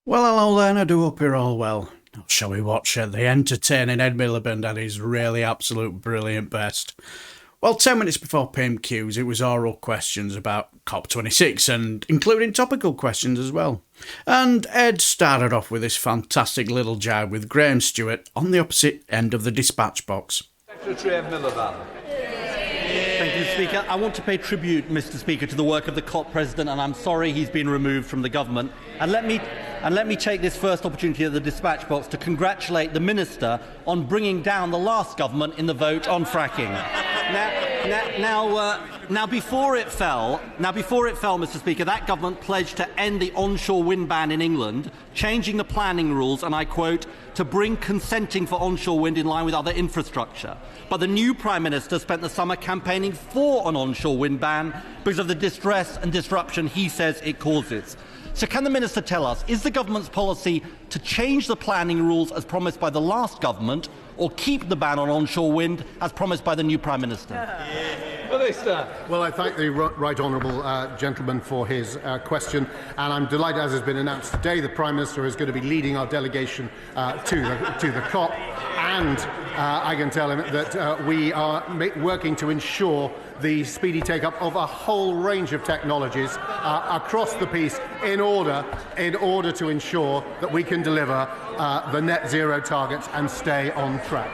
Well, hello then, I do hope you're all well. Now, shall we watch the entertaining Ed Miliband at his really absolute brilliant best? Well, 10 minutes before PMQs, it was oral questions about COP26 and including topical questions as well. And Ed started off with this fantastic little jibe with Graham Stuart on the opposite end of the dispatch box. Secretary Ed Miliband. Thank you, Speaker. I want to pay tribute, Mr. Speaker, to the work of the COP President, and I'm sorry he's been removed from the government. And let me take this first opportunity at the dispatch box to congratulate the Minister on bringing down the last government in the vote on fracking. Now, before it fell, Mr. Speaker, that government pledged to end the onshore wind ban in England, changing the planning rules, and I quote, to bring consenting for onshore wind in line with other infrastructure. But the new Prime Minister spent the summer campaigning for an onshore wind ban because of the distress and disruption he says it causes. So can the Minister tell us, is the government's policy to change the planning rules as promised by the last government, or keep the ban on onshore wind as promised by the new Prime Minister? Minister. Well, I thank the right honourable gentleman for his question, and I'm delighted, as has been announced today, the Prime Minister is going to be leading our delegation to the COP, and I can tell him that we are working to ensure the speedy take-up of a whole range of technologies across the piece in order to ensure that we can deliver the net zero targets and stay on track.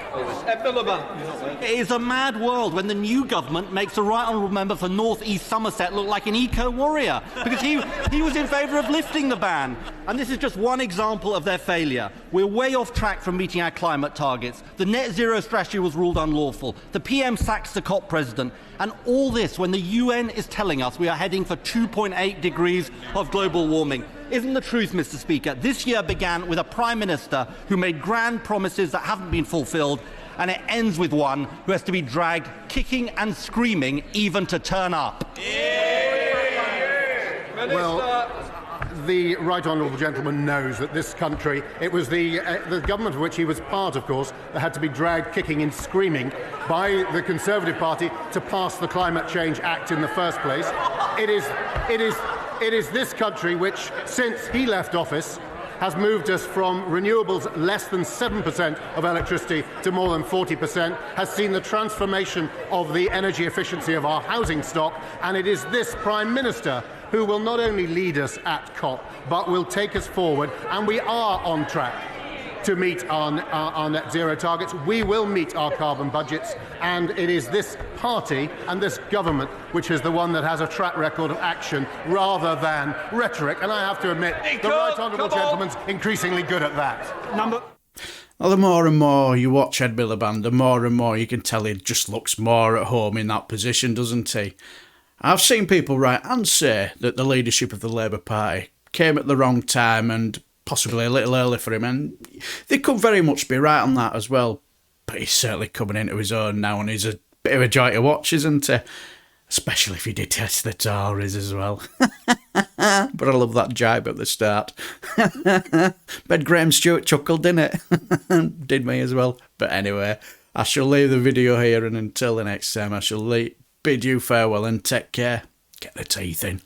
It is a mad world when the new government makes the right honourable member for North East Somerset look like an eco-warrior, because he was in favour of lifting the ban. And this is just one example of their failure. We're way off track from meeting our climate targets. The net zero strategy was ruled unlawful. The PM sacks the COP president. And all this when the UN is telling us we are heading for 2.8 degrees of global warming. Isn't the truth, Mr. Speaker? This year began with a Prime Minister who made grand promises that haven't been fulfilled, and it ends with one who has to be dragged kicking and screaming even to turn up. Well, the right honourable gentleman knows that this country, it was the government of which he was part, of course, that had to be dragged kicking and screaming by the Conservative Party to pass the Climate Change Act in the first place. It is this country which, since he left office, has moved us from renewables less than 7% of electricity to more than 40%, has seen the transformation of the energy efficiency of our housing stock, and it is this Prime Minister who will not only lead us at COP, but will take us forward, and we are on track to meet our net zero targets. We will meet our carbon budgets, and it is this party and this government which is the one that has a track record of action rather than rhetoric, and I have to admit the right honourable gentleman's increasingly good at that. Well, the more and more you watch Ed Miliband, the more and more you can tell he just looks more at home in that position, doesn't he? I've seen people write and say that the leadership of the Labour Party came at the wrong time and possibly a little early for him, and they could very much be right on that as well. But he's certainly coming into his own now, and he's a bit of a joy to watch, isn't he? Especially if he detest the Tories as well. But I love that jibe at the start. Bet Graham Stuart chuckled, didn't it? Did me as well. But anyway, I shall leave the video here, and until the next time, I shall bid you farewell and take care. Get the teeth in.